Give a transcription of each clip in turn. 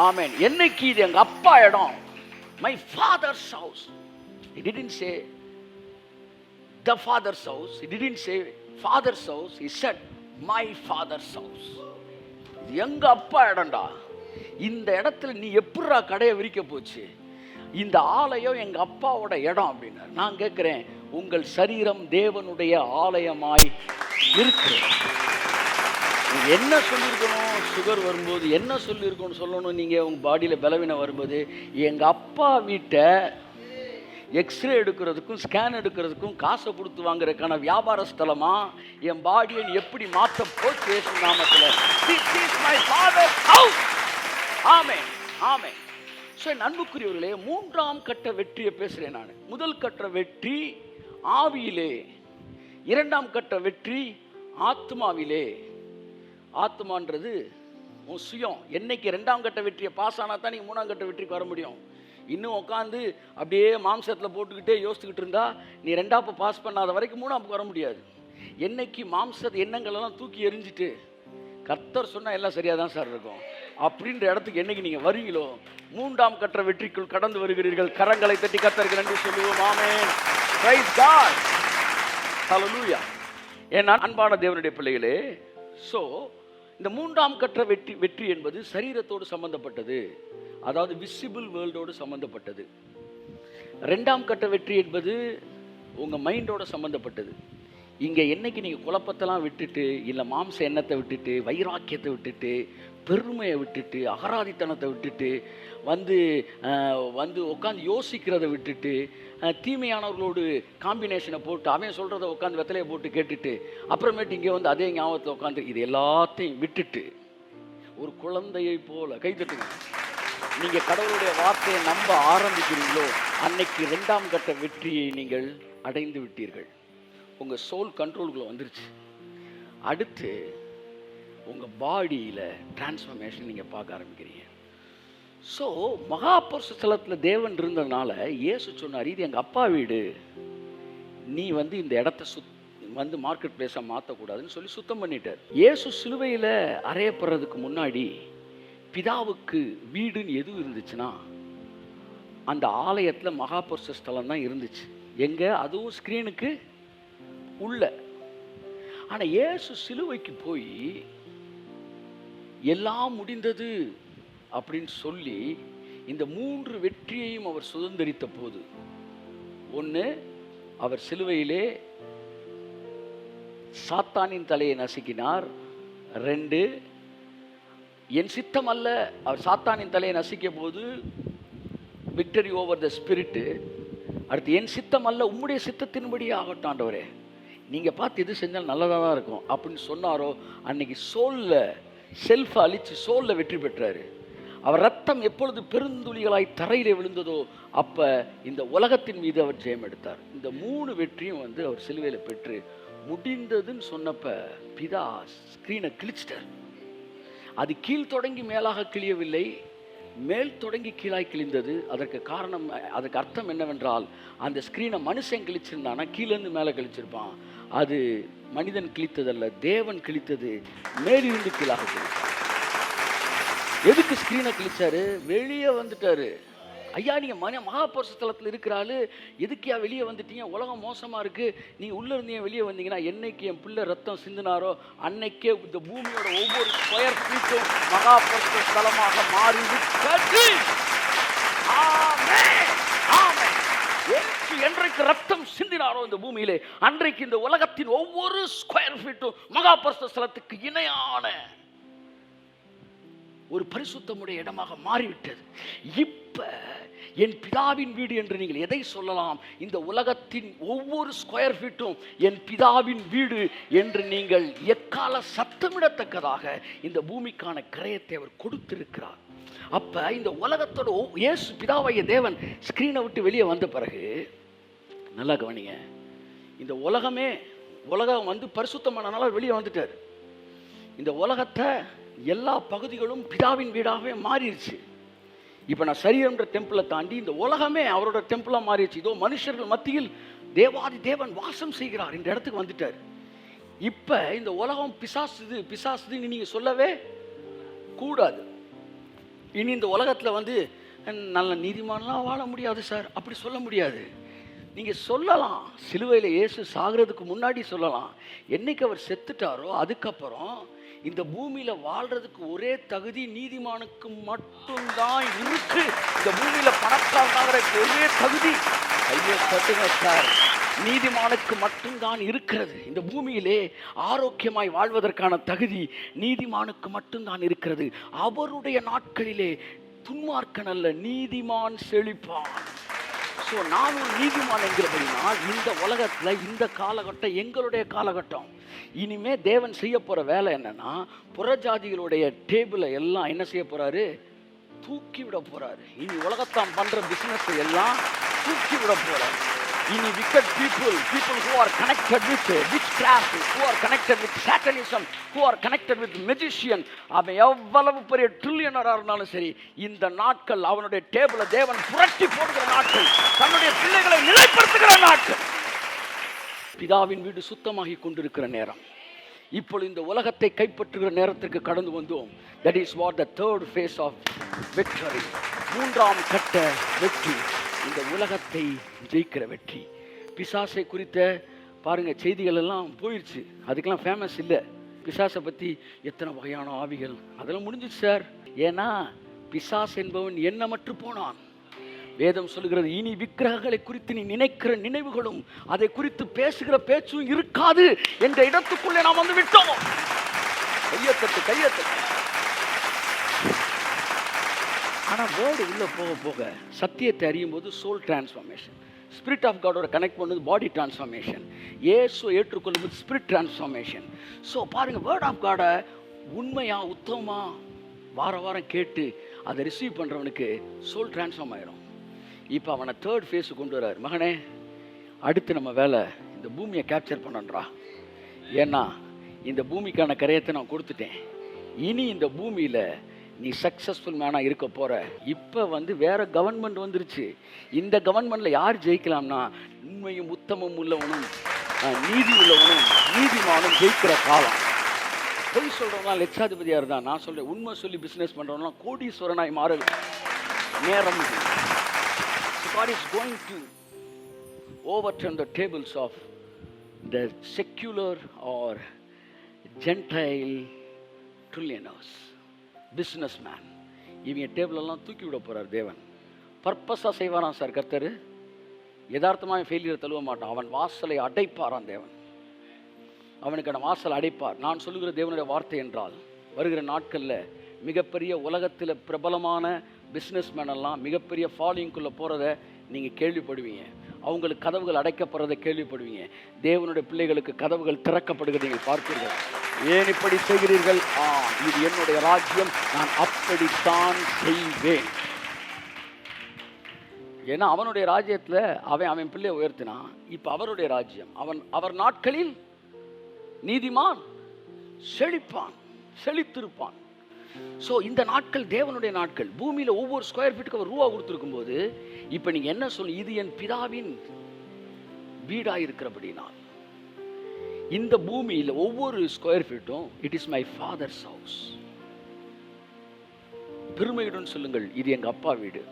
ஆமென். என்னைக்கு இது எங்க அப்பா இடம், my father's house. He didn't say the father's house, he didn't say father's house, he said my father's house. இது எங்க அப்பா இடம்டா. இந்த இடத்துல நீ எப்படிடா கடையை விரிக்க போச்சு? இந்த ஆலயம் எங்க அப்பாவோட இடம் அப்படின்னு. நான் கேட்கிறேன், உங்கள் சரீரம் தேவனுடைய ஆலயமாய் இருக்கு. என்ன சொல்லியிருக்கணும்? சுகர் வரும்போது என்ன சொல்லியிருக்கணும் சொல்லணும்? நீங்கள் உங்கள் பாடியில் பலவீனம் வரும்போது, எங்கள் அப்பா வீட்டை எக்ஸ்ரே எடுக்கிறதுக்கும் ஸ்கேன் எடுக்கிறதுக்கும் காசை கொடுத்து வாங்குறதுக்கான வியாபார ஸ்தலமா என் பாடியை எப்படி மாற்ற போச்சு நாமத்தில். This is my father's house. Amen, amen. So அன்புக்குரியவர்களே, மூன்றாம் கட்ட வெற்றியை பேசுகிறேன் நான். முதல் கட்ட வெற்றி ஆவியிலே, இரண்டாம் கட்ட வெற்றி ஆத்மாவிலே. ஆத்மான்றது உன் சுயம். என்னைக்கு ரெண்டாம் கட்ட வெற்றியை பாஸ் ஆனால் தான் நீங்கள் மூணாம் கட்ட வெற்றிக்கு வர முடியும். இன்னும் உட்காந்து அப்படியே மாம்சத்தில் போட்டுக்கிட்டே யோசிச்சுக்கிட்டு இருந்தா நீ ரெண்டாப்பு பாஸ் பண்ணாத வரைக்கும் மூணாப்புக்கு வர முடியாது. என்னைக்கு மாம்ச எண்ணங்களெல்லாம் தூக்கி எறிஞ்சிட்டு கர்த்தர் சொன்னால் எல்லாம் சரியாக தான் சார் இருக்கும் அப்படின்ற இடத்துக்கு என்னைக்கு நீங்கள் வரீங்களோ, மூன்றாம் கட்ட வெற்றிக்குள் கடந்து வருகிறீர்கள். கரங்களை தட்டி கர்த்தருக்கு நன்றி சொல்லுவோம். ஆமென். Price God. ஹல்லேலூயா. என் அன்பான தேவனுடைய பிள்ளைகளே, ஸோ இந்த மூன்றாம் கட்ட வெற்றி என்பது சரீரத்தோடு சம்பந்தப்பட்டது, அதாவது விசிபிள் வேர்ல்டோடு சம்பந்தப்பட்டது. ரெண்டாம் கட்ட வெற்றி என்பது உங்கள் மைண்டோட சம்பந்தப்பட்டது. இங்கே என்னைக்கு நீங்கள் குழப்பத்தெல்லாம் விட்டுட்டு, இல்லை மாம்ச எண்ணத்தை விட்டுட்டு, வைராக்கியத்தை விட்டுட்டு, பெருமையை விட்டுட்டு, அகராதித்தனத்தை விட்டுட்டு, வந்து உட்காந்து யோசிக்கிறத விட்டுட்டு, தீமையானவர்களோடு காம்பினேஷனை போட்டு அவன் சொல்கிறத உட்காந்து வெத்தலையை போட்டு கேட்டுட்டு, அப்புறமேட்டு இங்கே வந்து அதே ஞாபகத்தில் உட்காந்து இது எல்லாத்தையும் விட்டுட்டு ஒரு குழந்தையை போல கைத்தட்டுங்க. நீங்கள் கடவுளுடைய வார்த்தையை நம்ப ஆரம்பிக்கிறீங்களோ அன்னைக்கு ரெண்டாம் கட்ட வெற்றியை நீங்கள் அடைந்து விட்டீர்கள். உங்கள் சோல் கண்ட்ரோலுக்குள்ளே வந்துருச்சு. அடுத்து உங்கள் பாடியில் டிரான்ஸ்ஃபர்மேஷன் நீங்கள் பார்க்க ஆரம்பிக்கிறீங்க. ஸோ மகாபரிசு ஸ்தலத்தில் தேவன் இருந்ததுனால இயேசு சொன்னார், இது எங்கள் அப்பா வீடு, நீ இந்த இடத்த மார்க்கெட் பிளேஸாக மாற்றக்கூடாதுன்னு சொல்லி சுத்தம் பண்ணிட்டார். இயேசு சிலுவையில் அறையப்படுறதுக்கு முன்னாடி பிதாவுக்கு வீடுன்னு எதுவும் இருந்துச்சுன்னா அந்த ஆலயத்தில் மகாபரிசு ஸ்தலம் தான் இருந்துச்சு. எங்கே? அதுவும் ஸ்க்ரீனுக்கு உள்ள. ஆனால் இயேசு சிலுவைக்கு போய் எல்லாம் முடிந்தது அப்படின்னு சொல்லி இந்த மூன்று வெற்றியையும் அவர் சுதந்திரித்த போது, ஒன்று, அவர் சிலுவையிலே சாத்தானின் தலையை நசுக்கினார். 2, என் சித்தம் அல்ல, அவர் சாத்தானின் தலையை நசுக்கிய போது விக்டரி ஓவர் த ஸ்பிரிட்டு. அடுத்து, என் சித்தம் அல்ல உம்முடைய சித்தத்தின்படி ஆகட்டும் ஆண்டவரே, நீங்கள் பார்த்து எது செஞ்சாலும் நல்லதாக தான் இருக்கும் அப்படின்னு சொன்னாரோ அன்னைக்கு சோலில் செல்ஃபை அழித்து சோலில் வெற்றி பெற்றார். அவர் ரத்தம் எப்பொழுது பெருந்துளிகளாய் தரையிலே விழுந்ததோ அப்போ இந்த உலகத்தின் மீது அவர் ஜெயம் எடுத்தார். இந்த 3 வெற்றியும் அவர் சிலுவையில் பெற்று முடிந்ததுன்னு சொன்னப்போ பிதா ஸ்க்ரீனை கிழிச்சிட்டார். அது கீழ் தொடங்கி மேலாக கிழியவில்லை, மேல் தொடங்கி கீழாய் கிழிந்தது. அதற்கு காரணம், அதுக்கு அர்த்தம் என்னவென்றால், அந்த ஸ்க்ரீனை மனுஷன் கிழிச்சிருந்தானா கீழேருந்து மேலே கிழிச்சிருப்பான். அது மனிதன் கிழித்ததல்ல, தேவன் கிழித்தது, மேலிருந்து கீழாக கிழித்தார். எதுக்கு ஸ்க்ரீனை கிழிச்சாரு? வெளியே வந்துட்டாரு. ஐயா, நீங்கள் மகாபரிசு ஸ்தலத்தில் இருக்கிறாள், எதுக்கியா வெளியே வந்துட்டீங்க? உலகம் மோசமாக இருக்குது, நீங்கள் உள்ளே இருந்தீங்க வெளியே வந்தீங்கன்னா, என்னைக்கு என் பிள்ளை ரத்தம் சிந்தினாரோ அன்னைக்கே இந்த பூமியோட ஒவ்வொரு ஸ்கொயர் ஃபீட்டும் மகாபரிசு ஸ்தலமாக மாறிவிட்டது. என்றைக்கு ரத்தம் சிந்தினாரோ இந்த பூமியிலே அன்றைக்கு இந்த உலகத்தின் ஒவ்வொரு ஸ்கொயர் ஃபீட்டும் மகாபரிசு ஸ்தலத்துக்கு இணையான ஒரு பரிசுத்தமுடைய இடமாக மாறிவிட்டது. இப்ப என் பிதாவின் வீடு என்று நீங்கள் எதை சொல்லலாம்? இந்த உலகத்தின் ஒவ்வொரு ஸ்கொயர் ஃபீட்டும் என் பிதாவின் வீடு என்று நீங்கள் எக்கால சத்தமிடத்தக்கதாக இந்த பூமிக்கான கிரயத்தை அவர் கொடுத்திருக்கிறார். அப்ப இந்த உலகத்தோட இயேசு பிதாவாகிய தேவன் ஸ்கிரீனை விட்டு வெளியே வந்த பிறகு, நல்லா கவனிங்க, இந்த உலகம் பரிசுத்தமானனால வெளியே வந்துட்டார். இந்த உலகத்தை எல்லா பகுதிகளும் பிதாவின் வீடாகவே மாறிடுச்சு. இப்போ நான் சரீரம்ன்ற டெம்பிளை தாண்டி இந்த உலகமே அவரோட டெம்பிளாக மாறிடுச்சு. இதோ மனுஷர்கள் மத்தியில் தேவாதி தேவன் வாசம் செய்கிறார் இந்த இடத்துக்கு வந்துட்டார். இப்போ இந்த உலகம் பிசாசுதுன்னு நீங்கள் சொல்லவே கூடாது. இனி இந்த உலகத்தில் வந்து நல்ல நீதிமான்லாம் வாழ முடியாது சார், அப்படி சொல்ல முடியாது. நீங்கள் சொல்லலாம், சிலுவையில் இயேசு சாகிறதுக்கு முன்னாடி சொல்லலாம். என்னைக்கு அவர் செத்துட்டாரோ அதுக்கப்புறம் இந்த பூமியில் வாழ்கிறதுக்கு ஒரே தகுதி நீதிமானுக்கு மட்டும்தான் இருக்கு. இந்த பூமியில் பணக்காரனாகிறதுக்கு ஒரே தகுதி, கையை தட்டுங்க சார், நீதிமானுக்கு மட்டும்தான் இருக்கிறது. இந்த பூமியிலே ஆரோக்கியமாய் வாழ்வதற்கான தகுதி நீதிமானுக்கு மட்டும்தான் இருக்கிறது. அவருடைய நாட்களிலே துன்மார்க்கன் அல்ல, நீதிமான் செழிப்பான். ஸோ நான் ஒரு நீதிமான் என்கிறபடினா இந்த உலகத்தில் இந்த காலகட்டம் எங்களுடைய காலகட்டம். இனிமே தேவன் செய்ய போகிற வேலை என்னன்னா, புறஜாதிகளுடைய டேபிளை எல்லாம் என்ன செய்ய போகிறாரு? தூக்கி விட போகிறாரு. இனி உலகத்தான் பண்ணுற பிஸ்னஸ் எல்லாம் தூக்கி விட போகிறாரு. இனி wicked people who are connected with witchcraft, who are connected with satanism, who are connected with magician, அவன் எவ்வளவு பெரிய ட்ரில்லியனராக இருந்தாலும் சரி, இந்த நாட்கள் அவனுடைய டேபிளை தேவன் புரட்டி போடுகிற நாட்கள், தன்னுடைய பிள்ளைகளை நிலைப்படுத்துகிற நாட்கள். பிதாவின் வீடு சுத்தமாகி கொண்டிருக்கிற நேரம். இப்பொழுது இந்த உலகத்தை கைப்பற்றுகிற நேரத்திற்கு கடந்து வந்தோம். That is what the third phase of victory, மூன்றாம் கட்ட வெற்றி, இந்த உலகத்தை ஜெயிக்கிற வெற்றி. பிசாசை குறித்த பாருங்க செய்திகள் எல்லாம் போயிடுச்சு, அதுக்கெல்லாம் ஃபேமஸ் இல்லை. பிசாசை பற்றி எத்தனை வகையான ஆவிகள், அதெல்லாம் முடிஞ்சிச்சு சார். ஏன்னா பிசாஸ் என்பவன் எண்ணமற்று போனான். வேதம் சொல்லுகிறது, இனி விக்கிரகங்களை குறித்து நீ நினைக்கிற நினைவுகளும் அதை குறித்து பேசுகிற பேச்சும் இருக்காது என்ற இடத்துக்குள்ளே நாம் வந்து விட்டோம். கையத்தட்டு கையத்தட்டு. ஆனால் வேர்டு உள்ளே போக போக சத்தியத்தை அறியும் போது சோல் டிரான்ஸ்ஃபார்மேஷன், ஸ்பிரிட் ஆஃப் காடோட கனெக்ட் பண்ணுறது பாடி டிரான்ஸ்ஃபார்மேஷன், இயேசுவை ஏற்றுக்கொள்ளும் போது ஸ்பிரிட் டிரான்ஸ்ஃபார்மேஷன். ஸோ பாருங்கள், வேர்ட் ஆஃப் காடை உண்மையாக உத்தமமாக வார வாரம் கேட்டு அதை ரிசீவ் பண்ணுறவனுக்கு சோல் டிரான்ஸ்ஃபார்ம் ஆகிடும். இப்போ அவனை தேர்ட் ஃபேஸு கொண்டு வர்றாரு. மகனே, அடுத்து நம்ம வேலை இந்த பூமியை கேப்சர் பண்ணன்றா. ஏன்னா இந்த பூமிக்கான கரையத்தை நான் கொடுத்துட்டேன். இனி இந்த பூமியில் நீ சக்ஸஸ்ஃபுல் மேனாக இருக்க போகிற. இப்போ வந்து வேறு கவர்மெண்ட் வந்துருச்சு. இந்த கவர்மெண்ட்டில் யார் ஜெயிக்கலாம்னா, உண்மையும் உத்தமம் உள்ளவனும் நீதி உள்ளவனும் நீதிமானும் ஜெயிக்கிற காலம். பொய் சொல்கிறவங்களாம் லட்சாதிபதியாக இருந்தால், நான் சொல்கிறேன் உண்மை சொல்லி பிஸ்னஸ் பண்ணுறவங்களாம் கோடீஸ்வரனாய் மாற நேரம். God is going to overturn the tables of the secular or Gentile trillionaires, businessman. இவங்க டேபிளெல்லாம் தூக்கி விட போகிறார் தேவன். பர்பஸாக செய்வாராம் சார் கர்த்தர். யதார்த்தமாக ஃபெயிலியர் தழுவ மாட்டான். அவன் வாசலை அடைப்பாரான் தேவன். அவனுக்கான வாசல் அடைப்பார். நான் சொல்லுகிற தேவனுடைய வார்த்தை என்றால், வருகிற நாட்களில் மிகப்பெரிய உலகத்தில் பிரபலமான பிஸ்னஸ்மேன் எல்லாம் மிகப்பெரிய ஃபாலோயிங்குள்ளே போகிறத நீங்கள் கேள்விப்படுவீங்க. அவங்களுக்கு கதவுகள் அடைக்கப்படுறதை கேள்விப்படுவீங்க. தேவனுடைய பிள்ளைகளுக்கு கதவுகள் திறக்கப்படுகிறதை நீங்கள் பார்ப்பீர்கள். ஏன் இப்படி செய்கிறீர்கள்? இது என்னுடைய ராஜ்யம், நான் அப்படித்தான் செய்வேன். ஏன்னா அவனுடைய ராஜ்யத்தில் அவன் பிள்ளையை உயர்த்தினான். இப்போ அவருடைய ராஜ்யம். அவர் நாட்களில் நீதிமான் செழிப்பான், செழித்திருப்பான். ஸோ இந்த நாட்கள் தேவனுடைய நாட்கள். பூமியில் ஒவ்வொரு ஸ்கொயர் ஃபீட்டுக்கு அவர் ரூபா கொடுத்துருக்கும் போது, இப்போ நீங்கள் என்ன சொல்லு, இது என் பிதாவின் வீடாக இருக்கிறபடினால் இந்த பூமியில் ஒவ்வொரு ஸ்கொயர் ஃபீட்டும் it is my father's house. பெருமையுடன் சொல்லுங்கள், இது எங்கள் அப்பா வீடு.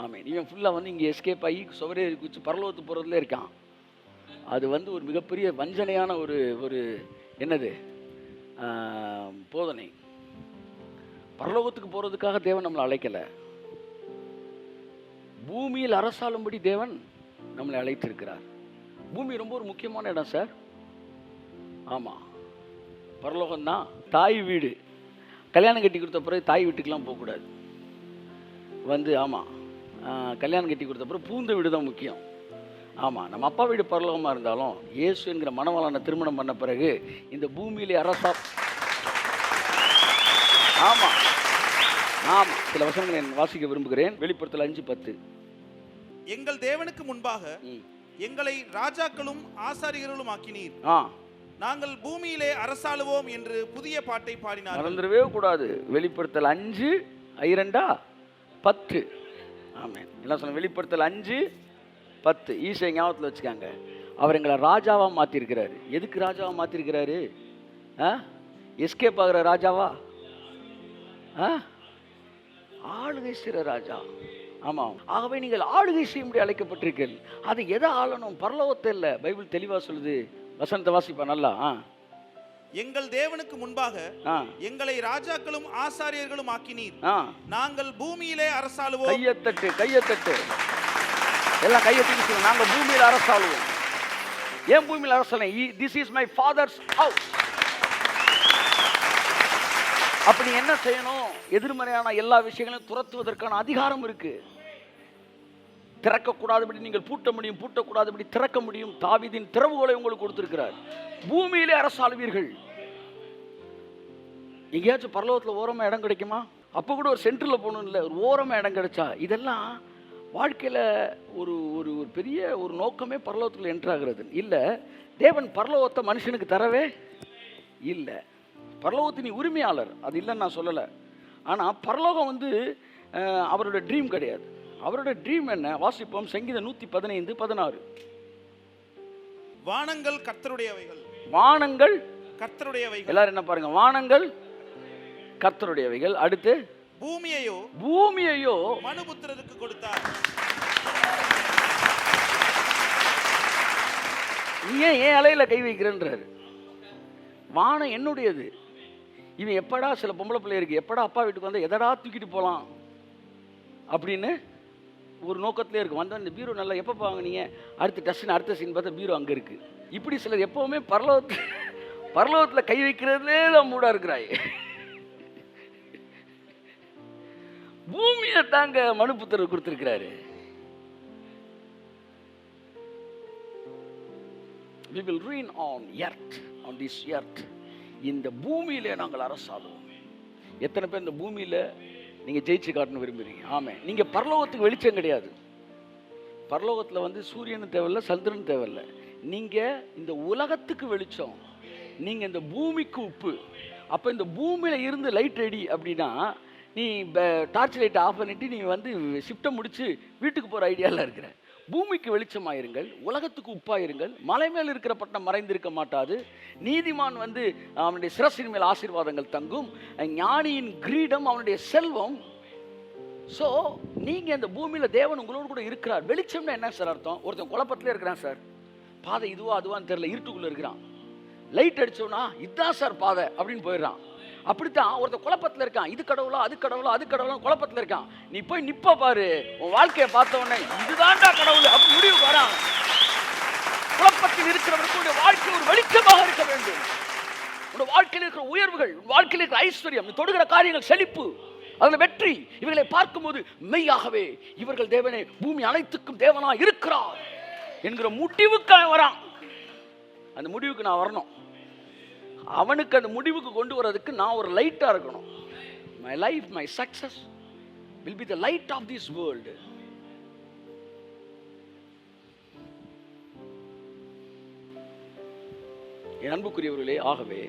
ஆமேன். இவன் ஃபுல்லாக வந்து இங்கே எஸ்கேப் ஆகி சுவரே குச்சி பரலோகத்து போகிறதுல இருக்கான். அது வந்து ஒரு மிகப்பெரிய வஞ்சனையான ஒரு என்னது போதனை. பரலோகத்துக்கு போகிறதுக்காக தேவன் நம்மளை அழைக்கலை. பூமியில் அரசாளும்படி தேவன் நம்மளை அழைத்திருக்கிறார். பூமி ரொம்ப ஒரு முக்கியமான இடம் சார். ஆமாம், பரலோகம்தான் தாய் வீடு. கல்யாணம் கட்டி கொடுத்த பிறகு தாய் வீட்டுக்கெலாம் போகக்கூடாது. ஆமாம், கல்யாணம் கட்டி கொடுத்த பிறகு பூந்த வீடு தான் முக்கியம். ஆமாம், நம்ம அப்பா வீடு பரலோகமாக இருந்தாலும் இயேசு என்கிற மணவாளனை திருமணம் பண்ண பிறகு இந்த பூமியிலே அரசா. ஆமாம் ஆமாம், சில வசனங்களை வாசிக்க விரும்புகிறேன். வெளிப்படுத்தல் 5:10. எங்கள் தேவனுக்கு முன்பாக எங்களை ராஜாக்களும் ஆசாரியர்களும் ஆக்கினீர். நாங்கள் பூமியிலே அரசாளுவோம் என்று புதிய பாட்டை பாடினார். மறந்துடவே கூடாது. வெளிப்படுத்தல் 5:10. ஆமாம், என்ன சொன்ன? வெளிப்படுத்தல் 5:10. ஈசை ஞாபகத்தில் வச்சுக்காங்க. அவர் எங்களை ராஜாவாக மாற்றிருக்கிறாரு. எதுக்கு ராஜாவாக மாற்றிருக்கிறாரு? எஸ்கேப் ஆகிற ராஜாவா? ஆளுகை செய்கிற ராஜா. ஆமாம், ஆகவே நீங்கள் ஆளுகை செய்யும்படி அழைக்கப்பட்டிருக்கீர்கள். அது எதை ஆளணும்? பரலோகத்தை இல்லை. பைபிள் தெளிவாக சொல்லுது. வசனத்தை வாசிப்பா நல்லா. எங்கள் தேவனுக்கு முன்பாக எங்களை ராஜாக்களும் ஆசாரியர்களும் ஆக்கினீர். நாங்கள் பூமியிலே அரசாளுவோம். கையத்தட்டு, கையத்தட்டு, எல்லாம் கையெழுத்து. நாங்கள் பூமியில் அரசாளுவோம். ஏன் பூமியில் அரசாளம்? This is my father's house. அப்படி என்ன செய்யணும்? எதிர்மறையான எல்லா விஷயங்களையும் துரத்துவதற்கான அதிகாரம் இருக்கு. திறக்கக்கூடாதபடி நீங்கள் பூட்ட முடியும், பூட்டக்கூடாதபடி திறக்க முடியும். தாவீதின் திறவுகோலை உங்களுக்கு கொடுத்திருக்கிறார். பூமியிலே அரசாளுவீர்கள். எங்கேயாச்சும் பரலோகத்தில் ஓரமா இடம் கிடைக்குமா? அப்போ கூட ஒரு சென்டரில் போகணும் இல்லை, ஒரு ஓரமா இடம் கிடைச்சா. இதெல்லாம் வாழ்க்கையில் ஒரு ஒரு ஒரு பெரிய ஒரு நோக்கமே பரலோகத்தில் என்ட்ராகிறது இல்லை. தேவன் பரலோகத்தை மனுஷனுக்கு தரவே இல்லை. பரலோகத்தின் உரிமையாளர், அது இல்லைன்னு நான் சொல்லலை. ஆனால் பரலோகம் வந்து அவரோட ட்ரீம் கிடையாது. அவரோட ட்ரீம் என்ன? வாசிப்போம், சங்கீதம் 115:16. வானங்கள் கர்த்தருடையவைகள். வானங்கள் கர்த்தருடையவைகள். எல்லாரும் என்ன பாருங்க, வானங்கள் கர்த்தருடையவைகள். அடுத்து பூமியையோ மனுபுத்திரருக்கு கொடுத்தார். நீ ஏன் அலையில கை வைக்கிறன்றாரு. வானம் என்னுடையது. இவன் எப்படா, சில பொம்பளை பிள்ளை இருக்கு, எப்படா அப்பா வீட்டுக்கு வந்தால் எதடா தூக்கிட்டு போகலாம் அப்படின்னு ஒரு நோக்கத்திலே இருக்கு. வந்தால் இந்த பீரோ நல்லா எப்போ வாங்கினீங்க, அடுத்த சீன் பார்த்தா பீரோ அங்கே இருக்கு. இப்படி சிலர் எப்பவுமே பரலோகத்தில் கை வைக்கிறதுலே தான் மூடா இருக்கிறாய். பூமியை தாங்க மனுபுத்திரர் கொடுத்திருக்கிறாரு. We will reign on earth, on this earth. இந்த பூமியிலே நாங்கள் அரசாளுவோம். எத்தனை பேர் இந்த பூமியில நீங்க ஜெயிச்சு காட்டணும் விரும்புறீங்க? ஆமே. நீங்க பரலோகத்துக்கு வெளிச்சம் கிடையாது. பரலோகத்துல வந்து சூரியனும் தேவையில்லை, சந்திரன் தேவையில்லை. நீங்க இந்த உலகத்துக்கு வெளிச்சம், நீங்க இந்த பூமிக்கு உப்பு. அப்ப இந்த பூமியில இருந்து லைட் ரெடி அப்படின்னா, நீ டார்ச் லைட் ஆஃப் பண்ணிட்டு நீ வந்து ஷிஃப்ட்டை முடிச்சு வீட்டுக்கு போற ஐடியால இருக்கிற. பூமிக்கு வெளிச்சமாயிருங்கள், உலகத்துக்கு உப்பாயிருங்கள். மலை மேல் இருக்கிற பட்டணம் மறைந்திருக்க மாட்டாது. நீதிமான் வந்து அவனுடைய சிரசின் மேல் ஆசீர்வாதங்கள் தங்கும். ஞானியின் கிரீடம் அவனுடைய செல்வம். ஸோ நீங்க இந்த பூமியில தேவன் உங்களோடு கூட இருக்கிறார். வெளிச்சம்னா என்ன சார் அர்த்தம்? ஒருத்தன் குழப்பத்திலே இருக்கிறான் சார், பாதை இதுவா அதுவான்னு தெரியல, இருட்டுக்குள்ள இருக்கிறான். லைட் அடிச்சோன்னா இதுதான் சார் பாதை அப்படின்னு போயிடுறான். அப்படித்தான் ஒருத்தர் குழப்பத்தில் இருக்கான், இது கடவுளா அது கடவுளா அது கடவுளா குழப்பத்தில் இருக்கான். நீ போய் நிப்ப பாரு, உன் வாழ்க்கையை பார்த்த உடனே இதுதான்டா கடவுள் அப்படி முடிவு வரான். குழப்பத்தில் இருக்கிறவருக்கு வாழ்க்கை ஒரு வெளிச்சமாக இருக்க வேண்டும். உன் வாழ்க்கையில் இருக்கிற உயர்வுகள், வாழ்க்கையில் இருக்கிற ஐஸ்வர்யம், நீ தொடுகிற காரியங்கள், செழிப்பு, அதுல வெற்றி, இவர்களை பார்க்கும்போது மெய்யாகவே இவர்கள் தேவனே, பூமி அனைத்துக்கும் தேவனா இருக்கிறார் என்கிற முடிவுக்கு வரான். அந்த முடிவுக்கு நான் வரணும். அவனுக்கு அந்த முடிவுக்கு கொண்டு வரதுக்கு நான் ஒரு லைட்டா இருக்கணும். My life, my success will be the light of this world. என் அன்புக்குரியவர்களே, ஆகவே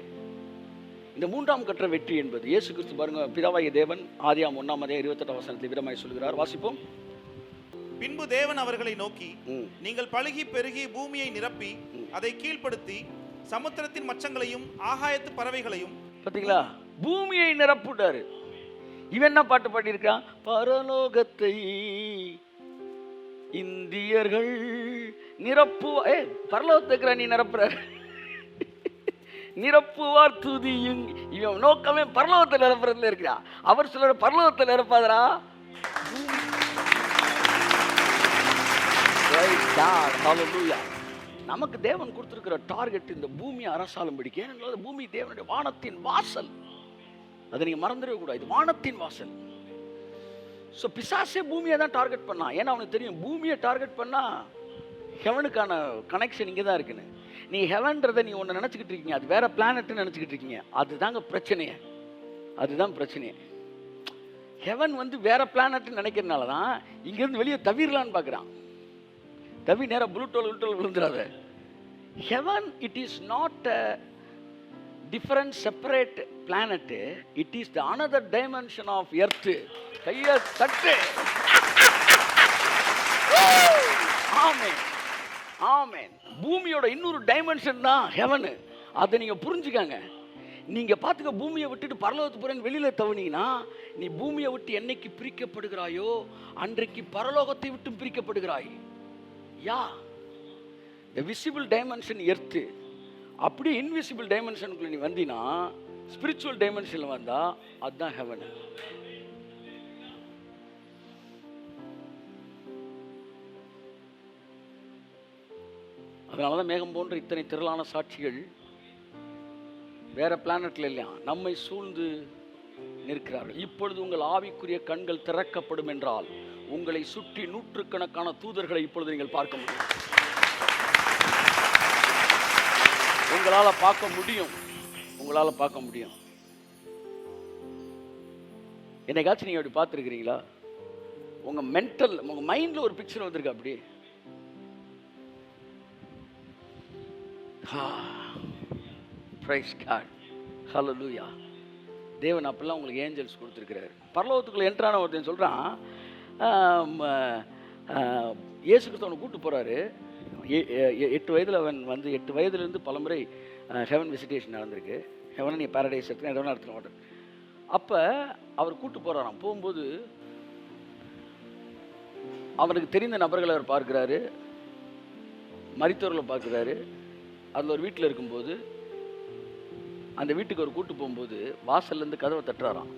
இந்த மூன்றாம் கற்ற வெற்றி என்பது இயேசு கிறிஸ்து பாருங்க, பிதாவாகிய தேவன் ஆதியாகமம் 1:28 விதமாய் சொல்கிறார். வாசிப்போம். பின்பு தேவன் அவர்களை நோக்கி, நீங்கள் பலுகி பெருகி பூமியை நிரப்பி அதை கீழ்ப்படுத்தி சமுத்திரத்தின் மச்சங்களையும் ஆகாயத்து பறவைகளையும். பார்த்தீங்களா, பூமியை நிரப்புட்டாரு. இவன் என்ன பாட்டு பாடியிருக்கான்? பரலோகத்தை இந்தியர்கள் நிரப்புவா. பரலோகத்துக்கு நீ நிரப்புற, நிரப்புவார் துதியும். இவன் நோக்கமே பரலோகத்தை நிரப்புறதுல இருக்கிறா. அவர் சொல்ற பரலோகத்தை நிரப்பாதரா. நமக்கு தேவன் கொடுத்திருக்கிற டார்கெட் இந்த பூமியை அரசாலும் பிடிக்க. ஏனென்றால் பூமி தேவனுடைய வானத்தின் வாசல். அதை நீங்க மறந்துடவே கூடாது. இது வானத்தின் வாசல். ஸோ பிசாசே பூமியை தான் டார்கெட் பண்ணான். ஏன்னா அவனுக்கு தெரியும், பூமியை டார்கெட் பண்ணா ஹெவனுக்கான கனெக்ஷன் இங்கே தான் இருக்குன்னு. நீ ஹெவன்றதை நீ ஒன்று நினச்சிக்கிட்டு இருக்கீங்க, அது வேற பிளானட்னு நினச்சிக்கிட்டு இருக்கீங்க. அதுதாங்க பிரச்சனையே, அதுதான் பிரச்சனையே. ஹெவன் வந்து வேற பிளானட்னு நினைக்கிறதுனால தான் இங்கேருந்து வெளியே தவிரலான்னு பார்க்குறான். தவி நேரம் புளுட்டோல் விழுந்துடாத. Heaven it is not a different separate planet, it is the another dimension of earth. கையை தட்டு. ஆமென், ஆமென். பூமியோட இன்னொரு டைமென்ஷன் தான் ஹெவன். அதை நீங்க புரிஞ்சுக்கங்க. நீங்க பாத்துக்க, பூமியை விட்டுட்டு பரலோகத்துக்கு போறேன்னு வெளியில தவனீங்கன்னா நீ பூமியை விட்டு என்னைக்கு பிரிக்கப்படுகிறாயோ அன்றைக்கு பரலோகத்தை விட்டு பிரிக்கப்படுகிறாய். யா, the visible dimension எர்த்து, அப்படி இன்விசிபிள் டைமென்ஷனுக்குள்ள நீ வந்தினா, ஸ்பிரிச்சுவல் டைமென்ஷன்ல வந்தா அதுதான் ஹெவன். அதனாலதான் மேகம் போன்ற இத்தனை திரளான சாட்சிகள் வேற பிளானட்ல இல்லையா நம்மை சூழ்ந்து நிற்கிறார்கள். இப்பொழுது உங்கள் ஆவிக்குரிய கண்கள் திறக்கப்படும் என்றால் உங்களை சுற்றி நூற்றுக்கணக்கான தூதர்களை இப்பொழுது நீங்கள் பார்க்க முடியும். உங்களால பார்க்க முடியும், உங்களால பார்க்க முடியும். என்னைக்காச்சும் நீங்க அப்படி பார்த்துருக்கிறீங்களா? உங்க மென்டல், உங்க மைண்ட்ல ஒரு பிக்சர் வந்திருக்கு அப்படி. Praise God. Hallelujah. தேவன் அப்பெல்லாம் உங்களுக்கு ஏஞ்சல்ஸ் கொடுத்துருக்கிறாரு. பரலோகத்துக்குள்ள என்ட்ரான ஒருத்தன் சொல்றான், இயேசு கிறிஸ்து அவனை கூப்பிட்டு போறாரு. 8 வயதில் அவன் வந்து 8 வயதுலேருந்து பலமுறை ஹெவன் விசிட்டேஷன் நடந்திருக்கு. ஹெவன் நீ பேரடைஸ் எடுத்து எதனா நடத்தின மாட்டேன். அப்போ அவர் கூப்பிட்டு போகிறாராம். போகும்போது அவனுக்கு தெரிந்த நபர்களை அவர் பார்க்குறாரு, மரித்தவர்களை பார்க்குறாரு. அதில் ஒரு வீட்டில் இருக்கும்போது அந்த வீட்டுக்கு அவர் கூப்பிட்டு போகும்போது வாசல்லேருந்து கதவை தட்டுறாராம்.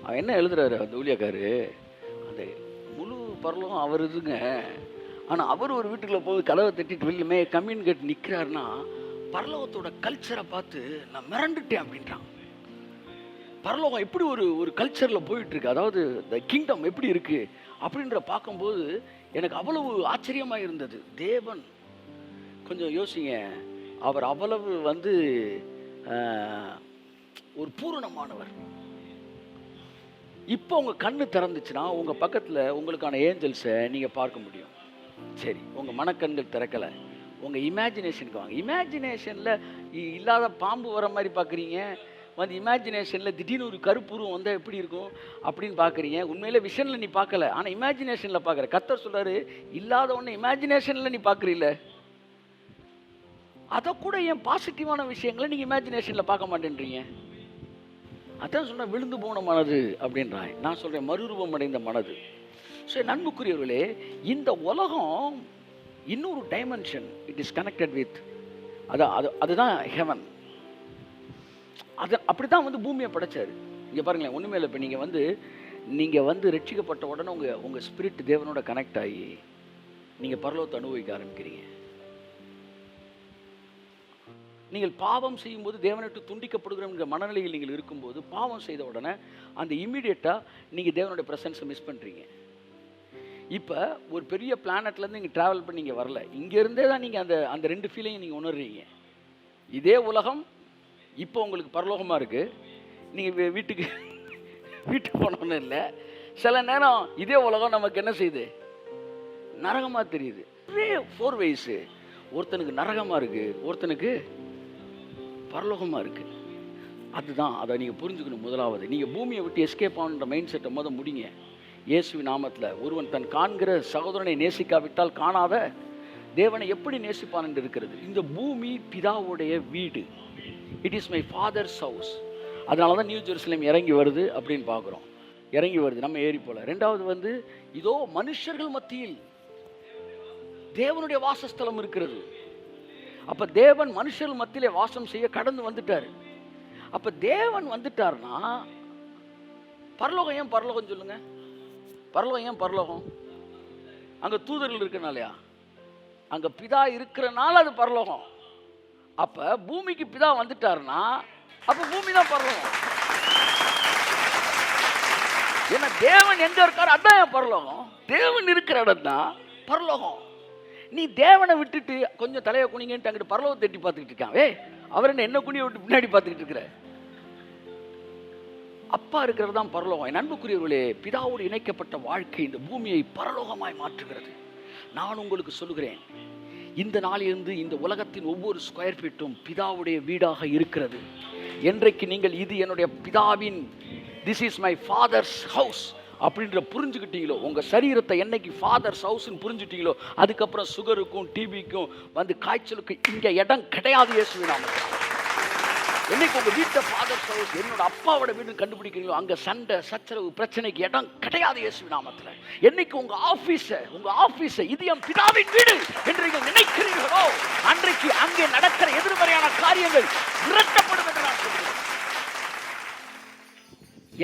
அவன் என்ன எழுதுறாரு அந்த ஊழியக்காரு, அந்த முழு பரலோகம் அவர் இதுங்க, ஆனால் அவர் ஒரு வீட்டுக்குள்ளே போய் கதவை தட்டிட்டு வெளியுமே கம்யூனிகேட் நிற்கிறாருன்னா பரலோகத்தோட கல்ச்சரை பார்த்து நான் மிரண்டுட்டேன் அப்படின்றான். பரலோகம் எப்படி ஒரு கல்ச்சரில் போயிட்டுருக்கு, அதாவது த கிங்டம் எப்படி இருக்குது அப்படின்ற பார்க்கும்போது எனக்கு அவ்வளவு ஆச்சரியமாக இருந்தது. தேவன் கொஞ்சம் யோசிங்க, அவர் அவ்வளவு வந்து ஒரு பூரணமானவர். இப்போ உங்கள் கண்ணு திறந்துச்சுன்னா உங்கள் பக்கத்தில் உங்களுக்கான ஏஞ்சல்ஸை நீங்கள் பார்க்க முடியும். சரி, உங்கள் மனக்கண்கள் திறக்கலை, உங்கள் இமேஜினேஷனுக்கு வாங்க. இமேஜினேஷனில் இல்லாத பாம்பு வர மாதிரி பார்க்குறீங்க, வந்து இமேஜினேஷனில் திடீர்னு ஒரு கருப்புருவம் வந்தால் எப்படி இருக்கும் அப்படின்னு பார்க்குறீங்க. உண்மையிலே விஷனில் நீ பார்க்கல, ஆனால் இமேஜினேஷனில் பார்க்குற. கர்த்தர் சொல்கிறாரு, இல்லாத ஒன்று இமேஜினேஷனில் நீ பார்க்குறீல்ல, அதை கூட ஏன் பாசிட்டிவான விஷயங்களை நீங்கள் இமேஜினேஷனில் பார்க்க மாட்டேன்றீங்க? அதான் சொன்னால் விழுந்து போன மனது அப்படின்றான். நான் சொல்கிறேன் மறுரூபம் அடைந்த மனது. ஸோ நண்புக்குரியவர்களே, இந்த உலகம் இன்னொரு dimension, it is connected with அதுதான் ஹெவன். அப்படி தான் வந்து பூமியை படைச்சாரு. இங்கே பாருங்களேன், ஒன்றுமே இல்லை. இப்போ நீங்கள் வந்து ரட்சிக்கப்பட்ட உடனே உங்கள் ஸ்பிரிட் தேவனோட கனெக்ட் ஆகி நீங்கள் பரலோகத்தை அனுபவிக்க ஆரம்பிக்கிறீங்க. நீங்கள் பாவம் செய்யும்போது தேவனிட்டு துண்டிக்கப்படுகிற மனநிலையில் நீங்கள் இருக்கும்போது பாவம் செய்த உடனே அந்த இம்மீடியட்டாக நீங்கள் தேவனுடைய ப்ரெசன்ஸை மிஸ் பண்ணுறீங்க. இப்போ ஒரு பெரிய பிளானட்லேருந்து நீங்கள் ட்ராவல் பண்ணி நீங்கள் வரல, இங்கேருந்தே தான் நீங்கள் அந்த 2 ஃபீலையும் நீங்கள் உணர்றீங்க. இதே உலகம் இப்போ உங்களுக்கு பரலோகமாக இருக்குது. நீங்கள் வீட்டுக்கு போனோன்னு இல்லை, சில நேரம் இதே உலகம் நமக்கு என்ன செய்யுது, நரகமாக தெரியுது. 4 வயசு, ஒருத்தனுக்கு நரகமாக இருக்குது, ஒருத்தனுக்கு பரலோகமாக இருக்குது. அதுதான் அதை நீங்கள் புரிஞ்சுக்கணும். முதலாவது, நீங்கள் பூமியை விட்டு எஸ்கேப் ஆகுன்ற மைண்ட் செட்டை முடிங்க. இயேசுவின் நாமத்தில். ஒருவன் தன் காண்கிற சகோதரனை நேசிக்காவிட்டால் காணாத தேவனை எப்படி நேசிப்பான் என்று இருக்கிறது. இந்த பூமி பிதாவுடைய வீடு, it is my father's house. அதனால தான் நியூ ஜெருசலேம் இறங்கி வருது அப்படின்னு பார்க்குறோம். இறங்கி வருது, நம்ம ஏறி போல. 2வது வந்து இதோ மனுஷர்கள் மத்தியில் தேவனுடைய வாசஸ்தலம் இருக்கிறது. அப்போ தேவன் மனுஷர்கள் மத்தியிலே வாசம் செய்ய கடந்து வந்துட்டார். அப்போ தேவன் வந்துட்டார்னா பரலோகம் ஏன் பரலோகம் சொல்லுங்க? பரலோகம் ஏன் பரலோகம்? அங்கே தூதர்கள் இருக்கிறனாலயா? அங்கே பிதா இருக்கிறனால அது பரலோகம். அப்போ பூமிக்கு பிதா வந்துட்டார்னா அப்போ பூமி தான் பரலோகம். ஏன்னா தேவன் எங்கே இருக்கார், அதான் என் பரலோகம். தேவன் இருக்கிற இடம் தான் பரலோகம். நீ தேவனை விட்டுட்டு கொஞ்சம் தலையை குனிங்கன்ட்டு அங்கிட்டு பரலோகத்தை எட்டி பார்த்துக்கிட்டு இருக்கான். அவர் என்ன குனியை விட்டு பின்னாடி பார்த்துக்கிட்டு இருக்கிற? அப்பா இருக்கிறது தான் பரலோகம். என் அன்புக்குரியவர்களே, பிதாவோடு இணைக்கப்பட்ட வாழ்க்கை இந்த பூமியை பரலோகமாய் மாற்றுகிறது. நான் உங்களுக்கு சொல்லுகிறேன், இந்த நாளிலிருந்து இந்த உலகத்தின் ஒவ்வொரு ஸ்கொயர் ஃபீட்டும் பிதாவுடைய வீடாக இருக்கிறது. என்றைக்கு நீங்கள் இது என்னுடைய பிதாவின், this is my father's house அப்படின்ற புரிஞ்சுக்கிட்டீங்களோ, உங்கள் சரீரத்தை என்னைக்கு ஃபாதர்ஸ் ஹவுஸ்ன்னு புரிஞ்சுட்டீங்களோ, அதுக்கப்புறம் சுகருக்கும் டிபிக்கும் வந்து காய்ச்சலுக்கும் இங்கே இடம் கிடையாது. இயேசுவின் நாமத்தில் என்னைக்கு உங்க வீட்டை ஃபாதர்ஸ் ஹவுஸ், என்னோட அப்பாவோட வீடு கண்டுபிடிக்கிறீங்களோ, அங்க சண்டை சச்சரவு பிரச்சனைக்கு இடம் கிடையாது இயேசு நாமத்துல. என்னைக்கு உங்க ஆபீஸ இது என் பிதாவின் வீடு என்று நீங்கள் நினைக்கிறீர்களோ, அன்றைக்கு அங்கே நடக்கிற எதிர்மறையான காரியங்கள் விரட்டப்படும் என்று நான் சொல்கிறேன்.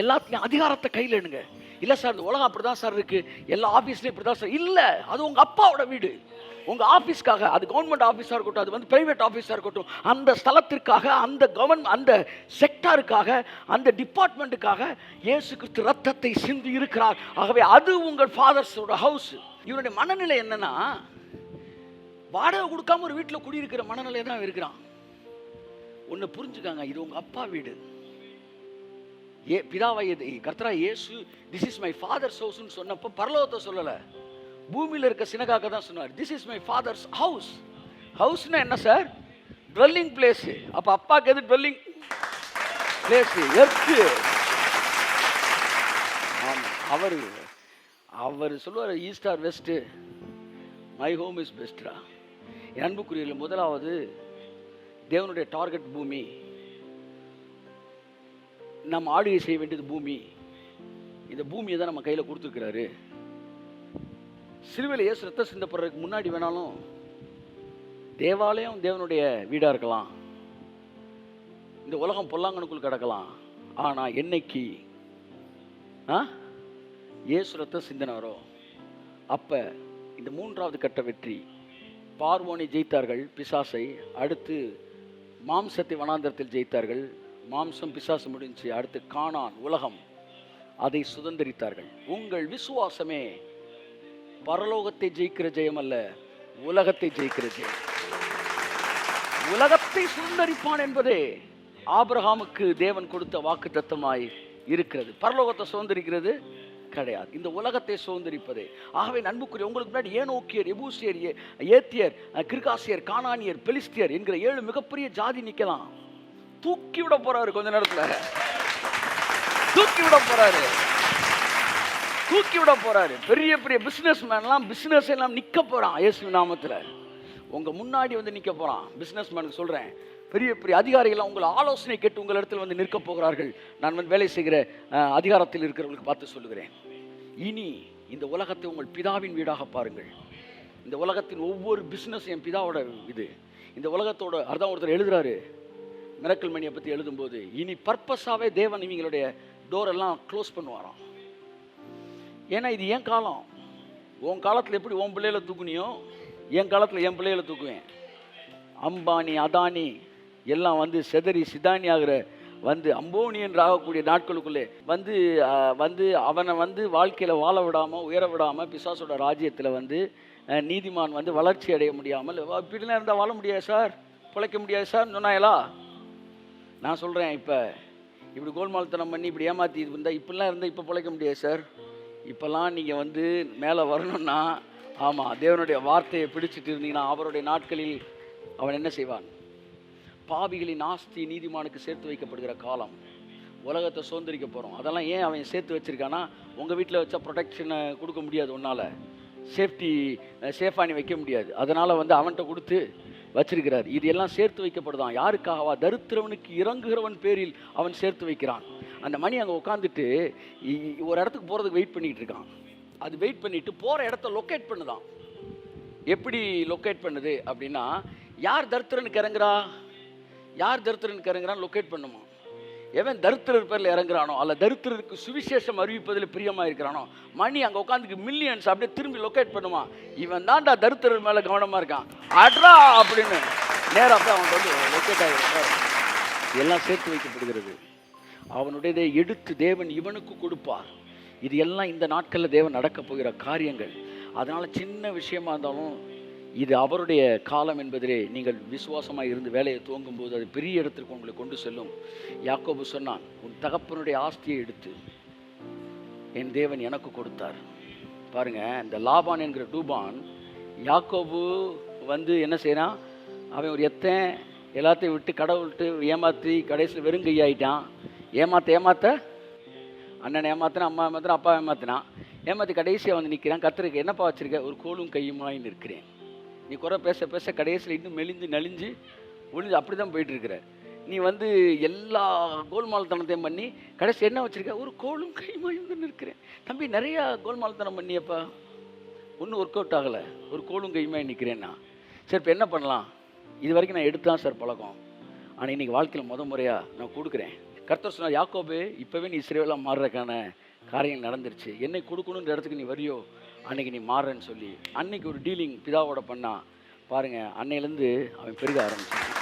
எல்லாத்தையும் அதிகாரத்தை கையில் எடுங்க. இல்ல சார் இந்த உலகம் அப்படிதான் சார் இருக்கு, எல்லா ஆபீஸ்லயும் இப்படிதான் சார். இல்ல, அது உங்க அப்பாவோட வீடு. உங்க ஆபீஸ்க்காக, அது கவர்மெண்ட் ஆபீஸா இருக்கட்டும், அது வந்து பிரைவேட் ஆபீஸா இருக்கட்டும், அந்த ஸ்தலத்திற்காக, அந்த கவர்மெண்ட், அந்த செக்டாருக்காக, அந்த டிபார்ட்மெண்ட்டுக்காக இயேசு கிறிஸ்து ரத்தத்தை சிந்தி இருக்கிறார். ஆகவே அது உங்கள் ஃபாதர்ஸோட ஹவுஸ். இவனுடைய மனநிலை என்னன்னா, வாடகை கொடுக்காம ஒரு வீட்டில் குடியிருக்கிற மனநிலை தான் இருக்கிறான். ஒன்னு புரிஞ்சுக்காங்க, இது உங்க அப்பா வீடு. பிதாவை கர்த்தரா இயேசு திஸ் இஸ் மை ஃபாதர்ஸ் ஹவுஸ்னு சொன்னப்போ பரலோகத்தை சொல்லல, பூமியில் இருக்க சினகாக தான் சொன்னார். This is my father's house. ஹவுஸ்னா என்ன சார்? ட்வெல்லிங் பிளேஸ். அப்ப அப்பாக்கு எது ட்வெல்லிங் பிளேஸ்? எர்த்து. அவர் சொல்லுவார், east or west, my home is பெஸ்ட்ரா. அன்புக்குரியல முதலாவது தேவனுடைய டார்கெட் பூமி. நம்ம ஆளுகை செய்ய வேண்டியது பூமி. இந்த பூமியை தான் நம்ம கையில் கொடுத்துருக்கிறாரு. சிலுவையில் இயேசு ரத்தம் சிந்தப்படுறதுக்கு முன்னாடி வேணாலும் தேவாலயம் தேவனுடைய வீடாக இருக்கலாம், இந்த உலகம் பொல்லாங்கனுக்குள் கிடக்கலாம். ஆனால் என்னைக்கு இயேசு ரத்தம் சிந்தினாரோ அப்போ இந்த மூன்றாவது கட்ட வெற்றி. பார்வோனை ஜெயித்தார்கள், பிசாசை. அடுத்து மாம்சத்தை வனாந்தரத்தில் ஜெயித்தார்கள், மாம்சம் பிசாசு முடிஞ்சு. அடுத்து கானான் உலகம், அதை சுதந்திரித்தார்கள். உங்கள் விசுவாசமே பரலோகத்தை ஜெயிக்கிற ஜெயம் அல்ல, உலகத்தை ஜெயிக்கிற ஜெயம். உலகத்தை சுதந்திரிப்பான் என்பதே ஆபிரகாமுக்கு தேவன் கொடுத்த வாக்கு தத்தமாய் இருக்கிறது. பரலோகத்தை சுதந்திரிக்கிறது கிடையாது, இந்த உலகத்தை சுதந்திரிப்பதே. ஆகவே அன்புக்குரிய உங்களுக்கு முன்னாடி ஏனோக்கியர், எபூசியர், ஏத்தியர், கிர்காசியர், கானானியர், பெலிஸ்தியர் என்கிற 7 மிகப்பெரிய ஜாதி நிக்கலாம். தூக்கி விட போறாரு, கொஞ்ச நேரத்துல தூக்கி விட போறாரு. பெரிய பெரிய பிசினஸ் மேன்லாம் பிசினஸ் எல்லாம் நிக்க போறான் இயேசு நாமத்துல. உங்க முன்னாடி வந்து நிக்க போறான். பிசினஸ் மேனுக்கு சொல்றேன், பெரிய பெரிய அதிகாரிகள் உங்களை ஆலோசனை கேட்டு உங்கள் இடத்துல வந்து நிற்க போகிறார்கள். நான் வந்து வேலை செய்கிற அதிகாரத்தில் இருக்கிறவங்களுக்கு பார்த்து சொல்லுகிறேன், இனி இந்த உலகத்தை உங்கள் பிதாவின் வீடாக பாருங்கள். இந்த உலகத்தின் ஒவ்வொரு பிசினஸ் என் பிதாவோட இது. இந்த உலகத்தோட அதான் ஒருத்தர் எழுதுறாரு மிரக்கல் மணியை பற்றி எழுதும்போது, இனி பர்பஸாகவே தேவன் இவங்களுடைய டோரெல்லாம் க்ளோஸ் பண்ணுவாராம். ஏன்னா இது என் காலம். உன் காலத்தில் எப்படி உன் பிள்ளைகளை தூக்குனியோ, என் காலத்தில் என் பிள்ளைகளை தூக்குவேன். அம்பானி அதானி எல்லாம் வந்து செதறி சிதானி ஆகிற வந்து அம்போனியன் ஆகக்கூடிய நாட்களுக்குள்ளே வந்து அவனை வந்து வாழ்க்கையில் வாழ விடாமல் உயர விடாமல் பிசாசோட ராஜ்யத்தில் வந்து நீதிமான் வந்து வளர்ச்சி அடைய முடியாமல், இப்படிலாம் இருந்தால் வாழ முடியாது சார், பிழைக்க முடியாது சார் சொன்னாங்களா? நான் சொல்கிறேன், இப்போ இப்படி கோல்மால்தனம் பண்ணி இப்படி ஏமாற்றி இது இருந்தால் இப்படிலாம் இருந்தால் இப்போ பிழைக்க முடியாது சார். இப்போல்லாம் நீங்கள் வந்து மேலே வரணும்னா, ஆமாம், தேவனுடைய வார்த்தையை பிடிச்சிட்டு இருந்தீங்கன்னா அவருடைய நாட்களில் அவன் என்ன செய்வான்? பாவிகளின் ஆஸ்தி நீதிமானுக்கு சேர்த்து வைக்கப்படுகிற காலம். உலகத்தை சுதந்திரிக்க போகிறோம். அதெல்லாம் ஏன் அவன் சேர்த்து வச்சுருக்கானா, உங்கள் வீட்டில் வச்சா ப்ரொடெக்ஷனை கொடுக்க முடியாது, உன்னால் சேஃபாக நீ வைக்க முடியாது. அதனால் வந்து அவன்கிட்ட கொடுத்து வச்சிருக்கிறார். இது எல்லாம் சேர்த்து வைக்கப்படுதான். யாருக்காகவா? தரித்திரவனுக்கு இறங்குகிறவன் பேரில் அவன் சேர்த்து வைக்கிறான். அந்த மணி அங்கே உட்காந்துட்டு ஒரு இடத்துக்கு போகிறதுக்கு வெயிட் பண்ணிகிட்டு இருக்கான். அது வெயிட் பண்ணிட்டு போகிற இடத்த லொக்கேட் பண்ணுதான். எப்படி லொக்கேட் பண்ணுது அப்படின்னா, யார் தரித்திரனுக்கு இறங்குறான்னு லொக்கேட் பண்ணுமா. எவன் தரித்திரர் பேரில் இறங்குறானோ அல்ல தரித்திரருக்கு சுவிசேஷம் அறிவிப்பதில் பிரியமாக இருக்கிறானோ, மணி அங்கே உட்காந்துக்கு மில்லியன்ஸ் அப்படியே திரும்பி லொக்கேட் பண்ணுமா. இவன் தான்டா தரித்திரர் மேலே கவனமாக இருக்கான், அட்ரா அப்படின்னு நேராக போய் அவன் வந்து லொக்கேட் ஆகிருக்கார். எல்லாம் சேர்த்து வைக்கப்படுகிறது. அவனுடையதை எடுத்து தேவன் இவனுக்கு கொடுப்பார். இது எல்லாம் இந்த நாட்களில் தேவன் நடக்க போகிற காரியங்கள். அதனால் சின்ன விஷயமா இருந்தாலும் இது அவருடைய காலம் என்பதிலே நீங்கள் விசுவாசமாக இருந்து வேலையை துவங்கும் போது அது பெரிய இடத்திற்கு உங்களை கொண்டு செல்லும். யாக்கோபு சொன்னான், உன் தகப்பனுடைய ஆஸ்தியை எடுத்து என் தேவன் எனக்கு கொடுத்தார். பாருங்க, இந்த லாபான் என்கிற டூபான் யாக்கோபு வந்து என்ன செய்யறான், அவன் ஒரு எல்லாத்தையும் விட்டு கடவுள்கிட்டு ஏமாற்றி கடைசியில் வெறுங்கையாயிட்டான். ஏமாத்த அண்ணனை ஏமாத்தினா, அம்மா ஏமாத்தினா, அப்பா ஏமாத்தினான். ஏமாற்றி கடைசியாக வந்து நிற்கிறான். கர்த்தருக்கு என்னப்பா வச்சிருக்க? ஒரு கோலும் கையுமாய் நிற்கிறேன். நீ குறை பேச பேச கடைசியில் இன்னும் மெலிஞ்சு நலிஞ்சு ஒழிஞ்சு அப்படி தான் போயிட்டுருக்கிற. நீ வந்து எல்லா கோல்மால்தனத்தையும் பண்ணி கடைசி என்ன வச்சுருக்க, ஒரு கோலும் கைமாயும் தான் இருக்கிறேன். தம்பி நிறையா கோல்மால்தனம் பண்ணியப்பா, ஒன்றும் ஒர்க் அவுட் ஆகலை, ஒரு கோலும் கைமாய் நிற்கிறேன்னா. சரி இப்போ என்ன பண்ணலாம், இது வரைக்கும் நான் எடுத்து தான் சார் பழக்கம், ஆனால் இன்றைக்கி வாழ்க்கையில் முறையாக நான் கொடுக்குறேன். கர்த்தர் சொன்னார், யாக்கோபு இப்போவே நீ இஸ்ரவேலா மாறுறதுக்கான காரியங்கள் நடந்துருச்சு, என்னை கொடுக்கணுன்ற இடத்துக்கு நீ வரியோ அன்னைக்கு நீ மாறுறேன்னு சொல்லி அன்னைக்கு ஒரு டீலிங் பிதாவோட பண்ணா. பாருங்கள், அன்னையிலேருந்து அவன் பெருக ஆரம்பிச்சான்.